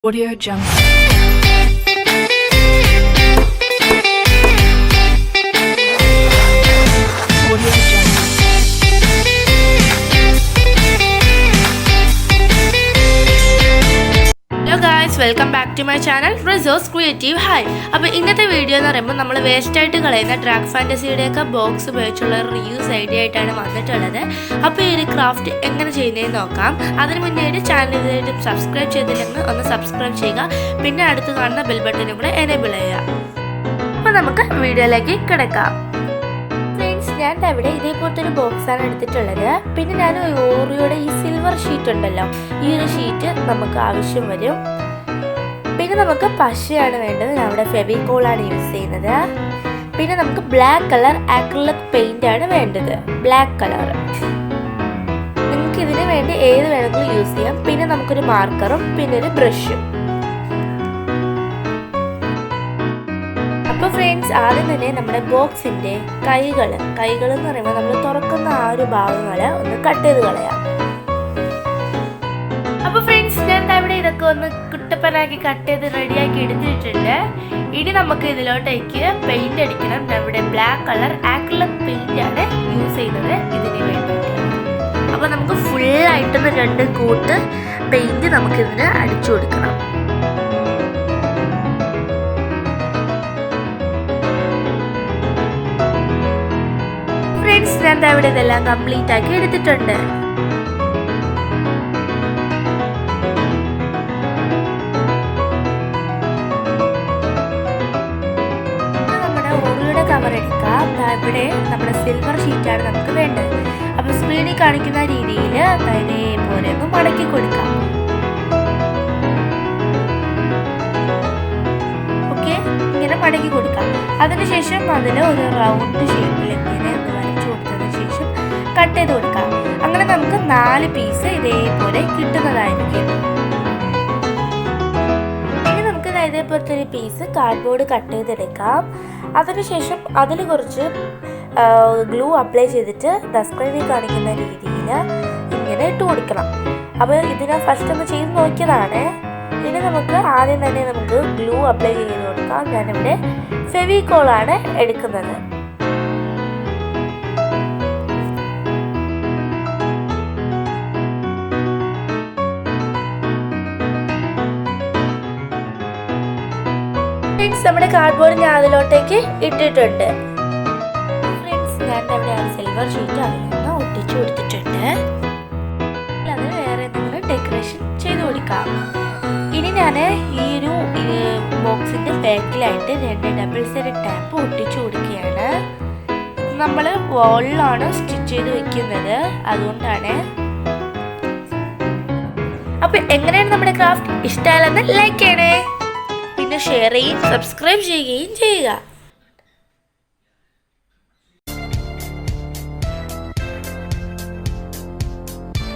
Audio Jungle. Audio Jungle. Hello guys, welcome back to my channel Resource Creative High. അപ്പോൾ ഇന്നത്തെ video എന്ന് പറയുമ്പോൾ നമ്മൾ വേസ്റ്റ് ആയിട്ട് കളയുന്ന ഡ്രാഗ് ഫാൻറ്റസിയുടെയൊക്കെ ബോക്സ് ഉപയോഗിച്ചുള്ള റീയൂസ് ഐഡിയ ആയിട്ടാണ് വന്നിട്ടുള്ളത്. അപ്പോൾ ഈ ഒരു ക്രാഫ്റ്റ് എങ്ങനെ ചെയ്യുന്നതെന്ന് നോക്കാം. അതിന് മുന്നേ ചാനൽ ഇതുവരെയും സബ്സ്ക്രൈബ് ചെയ്തില്ലെങ്കിൽ ഒന്ന് സബ്സ്ക്രൈബ് ചെയ്യുക. പിന്നെ അടുത്ത് കാണുന്ന ബെൽ ബട്ടനും കൂടെ എനേബിൾ ചെയ്യുക. അപ്പോൾ നമുക്ക് വീഡിയോയിലേക്ക് കിടക്കാം. ഫ്രണ്ട്സ്, ഞാൻ അവിടെ ഇതേപോലത്തെ ഒരു ബോക്സാണ് എടുത്തിട്ടുള്ളത്. പിന്നെ ഞാൻ ഓറിയോയുടെ ഈ സിൽവർ ഷീറ്റ് ഉണ്ടല്ലോ, ഈ ഒരു ഷീറ്റ് നമുക്ക് ആവശ്യം വരും. പിന്നെ നമുക്ക് പശയാണ് വേണ്ടത്. ഞാൻ അവിടെ ഫെവിക്കോളാണ് യൂസ് ചെയ്യുന്നത്. പിന്നെ നമുക്ക് ബ്ലാക്ക് കളർ ആക്രിലിക് പെയിന്റ് ആണ് വേണ്ടത്, ബ്ലാക്ക് കളർ. നിങ്ങൾക്ക് ഇതിന് വേണ്ടി ഏത് വേണമെങ്കിലും യൂസ് ചെയ്യാം. പിന്നെ നമുക്കൊരു മാർക്കറും പിന്നെ ഒരു ബ്രഷും. അപ്പോൾ ഫ്രണ്ട്സ്, ആദ്യം തന്നെ നമ്മുടെ ബോക്സിൻ്റെ കൈകൾ എന്ന് പറയുമ്പോൾ നമ്മൾ തുറക്കുന്ന ആ ഒരു ഭാഗങ്ങൾ ഒന്ന് കട്ട് ചെയ്ത് കളയാം. അപ്പോൾ ഫ്രണ്ട്സ്, ഞാൻ ഇവിടെ ഇതൊക്കെ ഒന്ന് കുട്ടപ്പനാക്കി കട്ട് ചെയ്ത് റെഡിയാക്കി എടുത്തിട്ടുണ്ട്. ഇനി നമുക്ക് ഇതിലോട്ടേക്ക് പെയിന്റ് അടിക്കണം. ഇവിടെ ബ്ലാക്ക് കളർ ആക്രിലിക് പെയിന്റ് ആണ് യൂസ് ചെയ്യുന്നത് ഇതിന് വേണ്ടിയിട്ട്. അപ്പോൾ നമുക്ക് ഫുള്ളായിട്ടൊന്ന് 2 കൂട്ട് പെയിന്റ് നമുക്കിതിന് അടിച്ചു കൊടുക്കണം. ഫ്രണ്ട്സ്, ഞാൻ ഇവിടെ ഇതെല്ലാം കംപ്ലീറ്റ് ആക്കി എടുത്തിട്ടുണ്ട്. നമ്മുടെ ഓറിയോയുടെ കവർ എടുക്കാം. ഇവിടെ നമ്മുടെ സിൽവർ ഷീറ്റാണ് നമുക്ക് വേണ്ടത്. അപ്പോൾ സ്ക്രീനിൽ കാണിക്കുന്ന രീതിയിൽ ഇതേപോലെ ഒന്ന് മടക്കി കൊടുക്കാം. ഓക്കെ, ഇങ്ങനെ മടക്കി കൊടുക്കാം. അതിനുശേഷം അതിൽ ഒരു റൗണ്ട് ഷേപ്പിൽ ഇങ്ങനെ കട്ട് ചെയ്ത് കൊടുക്കാം. അങ്ങനെ നമുക്ക് 4 പീസ് ഇതേപോലെ കിട്ടുന്നതായിരിക്കും. ഇനി നമുക്ക് ഇതേപോലത്തെ ഒരു പീസ് കാർഡ്ബോർഡ് കട്ട് ചെയ്തെടുക്കാം. അതിനുശേഷം അതിൽ കുറച്ച് ഗ്ലൂ അപ്ലൈ ചെയ്തിട്ട് സ്ക്രീനിൽ കാണിക്കുന്ന രീതിയിൽ ഇങ്ങനെ ഇട്ട് കൊടുക്കണം. അപ്പോൾ ഇതിനെ ഫസ്റ്റ് ഒന്ന് ചെയ്ത് നോക്കിയതാണ്. ഇനി നമുക്ക് ആദ്യം തന്നെ നമുക്ക് ഗ്ലൂ അപ്ലൈ ചെയ്ത് കൊടുക്കാം. ഞാനിവിടെ ഫെവിക്കോളാണ് എടുക്കുന്നത്. ഫ്രണ്ട്സ്, നമ്മുടെ കാർഡ്ബോർഡ് ഞാൻ അതിലോട്ടേക്ക് ഇട്ടിട്ടുണ്ട്. ഫ്രണ്ട്സ്, ഞാൻ അവിടെ സിൽവർ ഷീറ്റ് അതിലൊന്ന് ഒട്ടിച്ചു കൊടുത്തിട്ടുണ്ട്. അത് വേറെ എന്തെങ്കിലും ഡെക്കറേഷൻ ചെയ്ത് കൊടുക്കാം. ഇനി ഞാൻ ഈ ഒരു ബോക്സിൻ്റെ ബാക്കിലായിട്ട് 2 ഡബിൾ സൈഡ് ടാപ്പ് ഒട്ടിച്ചു കൊടുക്കുകയാണ്. നമ്മൾ വാളിലാണ് സ്റ്റിച്ച് ചെയ്ത് വെക്കുന്നത്, അതുകൊണ്ടാണ്. അപ്പോൾ എങ്ങനെയാണ് നമ്മുടെ ക്രാഫ്റ്റ്? ഇഷ്ടമായാലെന്ന് ലൈക്ക് ചെയ്യണേ, പിന്നെ ഷെയർ ചെയ്യുകയും സബ്സ്ക്രൈബ് ചെയ്യുകയും ചെയ്യുക.